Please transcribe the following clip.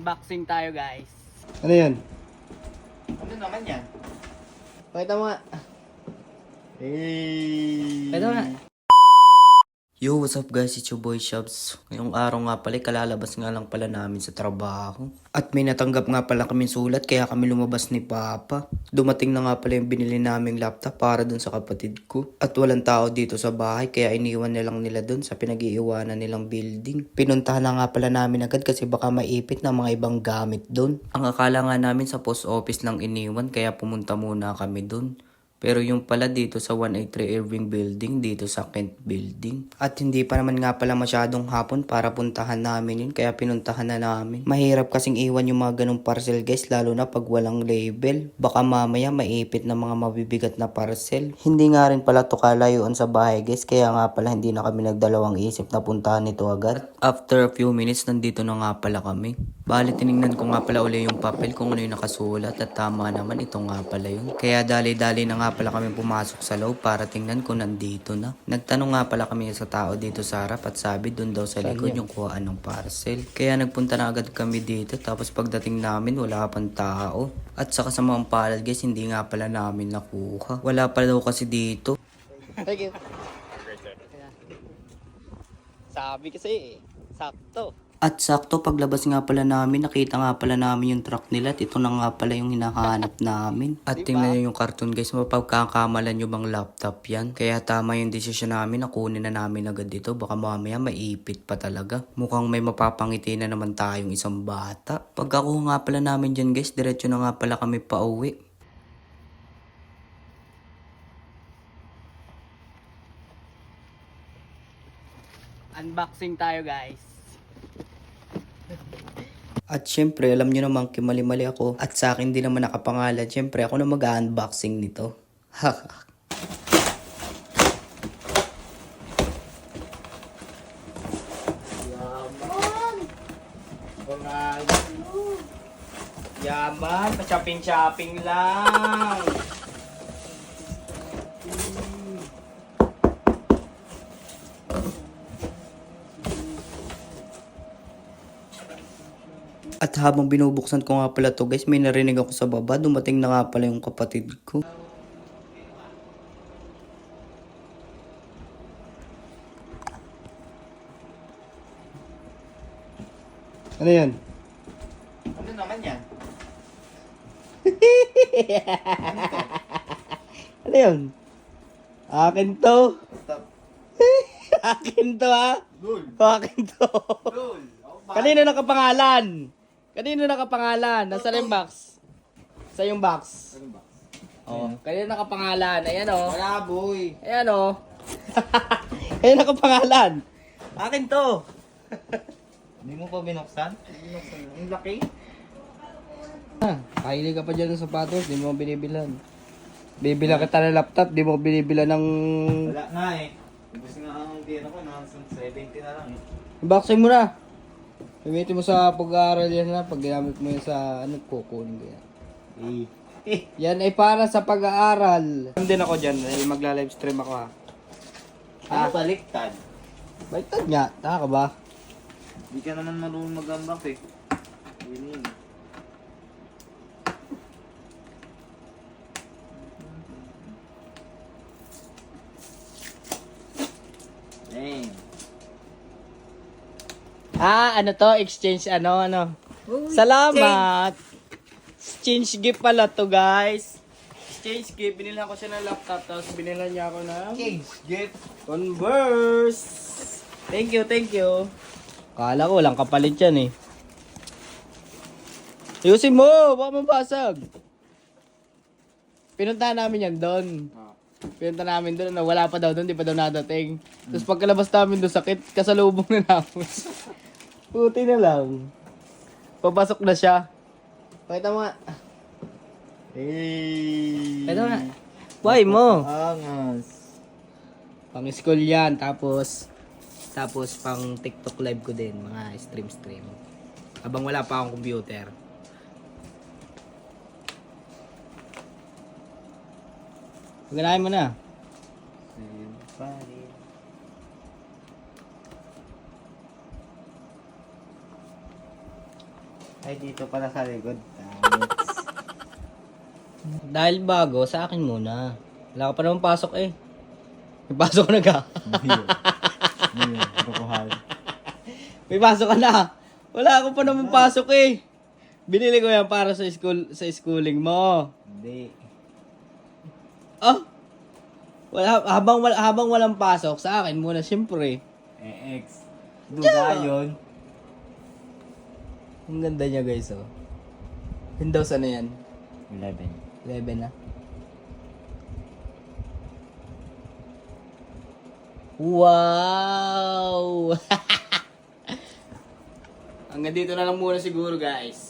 Unboxing tayo guys. Ano yan? Ano naman yan? Pakita mo nga. Pakita mo nga. Yo, what's up guys? It's your boy Shabs. Ngayong araw nga pala, kalalabas nga lang pala namin sa trabaho. At may natanggap nga pala kami sulat, kaya kami lumabas ni Papa. Dumating na nga pala yung binili naming laptop para dun sa kapatid ko. At walang tao dito sa bahay, kaya iniwan na lang nila dun sa pinag-iiwanan nilang building. Pinuntahan na nga pala namin agad kasi baka maipit na mga ibang gamit dun. Ang akala nga namin sa post office lang iniwan, kaya pumunta muna kami dun. Pero yung pala dito sa 183 Irving Building, dito sa Kent Building. At hindi pa naman nga pala masyadong hapon para puntahan namin yun, kaya pinuntahan na namin. Mahirap kasing iwan yung mga ganong parcel guys, lalo na pag walang label. Baka mamaya maipit na mga mabibigat na parcel. Hindi nga rin pala to kalayuan sa bahay guys, kaya nga pala hindi na kami nagdalawang isip na puntahan ito agad. At after a few minutes, nandito na nga pala kami. Bali, tinignan ko nga pala uli yung papel kung ano yung nakasulat at tama naman, ito nga pala yun. Kaya dali-dali na nga pala kami pumasok sa loob para tingnan kung nandito na. Nagtanong nga pala kami sa tao dito sa harap at sabi dun daw sa likod yung kuhaan ng parcel. Kaya nagpunta na agad kami dito, tapos pagdating namin wala pang tao. At sa kasamang palad guys, hindi nga pala namin nakuha. Wala pala daw kasi dito. Thank you. Sabi kasi sakto. At sakto paglabas nga pala namin, nakita nga pala namin yung truck nila at ito na nga pala yung hinahanap namin. At tingnan nyo yung cartoon guys, mapagkakamalan nyo bang laptop yan? Kaya tama yung desisyon namin, nakunin na namin agad dito, baka mamaya maipit pa talaga. Mukhang may mapapangiti na naman tayong isang bata. Pagkakuha nga pala namin dyan guys, diretso na nga pala kami pauwi. Unboxing tayo guys. At syempre, alam nyo naman, kimali-mali ako. At sa akin din naman nakapangalan. Syempre, ako na mag-unboxing nito. Yaman, pa-shopping lang. At habang binubuksan ko nga pala to guys, may narinig ako sa baba. Dumating na nga pala yung kapatid ko. Ano yan? Ano naman yan? Ano yan? Akin to. Stop. Akin to ha. Dul. Akin to. Dul. Kanino nakapangalan? Kanino nakapangalan? Nasa yung box? Sa yung box. Oh, kanino nakapangalan? Ayan oh. Wala boy. Ayan oh. Kanino nakapangalan? Akin to. Hindi mo pa binuksan? Binuksan. Ang laki. Kahili ka pa dyan ng sapatos, di mo binibilan. Bibila kita ng laptop, di mo binibila ng... Wala nga eh. Ibus nga ang bira ko, nasa 70 na lang eh. Unboxing mo na. Gamitin mo sa pag-aaral yan na. Pag ginamit mo yan sa ano, kukunin ko yan. Yan ay para sa pag-aaral. Din ako dyan, ay magla-live stream ako ha. Ano baliktad? Baliktad nga, taka ka ba? Hindi ka naman marunong mag-unbox eh. Yun. Dang. Ano to? Exchange ano? Salamat! Exchange gift pala to guys. Exchange gift. Binilhan ko siya ng laptop tapos binilhan niya ako ng King's gift. Converse. Thank you. Kala ko walang kapalit yan eh. Ayusin mo! Baka mabasag. Pinuntahan namin yan doon. Pinunta namin doon na wala pa daw doon, di pa daw nadating. Tapos pagkalabas namin doon, sakit, kasalubong na namin. Puti na lang. Papasok na siya. Pakita mo nga. Pakita mo nga. Why mo? Angas. Pang school yan, tapos pang TikTok live ko din, mga stream. Habang wala pa akong computer. Paganahin mo na. Ay, dito pala sa likod. Tangits. Dahil bago, sa akin muna. Wala ka pa naman pasok eh. May pasok ka na ka. Hindi, kukuhal. May pasok ka na. Wala ako pa naman pasok eh. Binili ko yan para sa schooling mo. Hindi. Oh. Habang walang pasok sa akin muna siyempre. Ex. Duga yun. Ang ganda niya guys oh. Windows ano yan? 11. 11 na. Wow! Hanggang dito na lang muna siguro guys.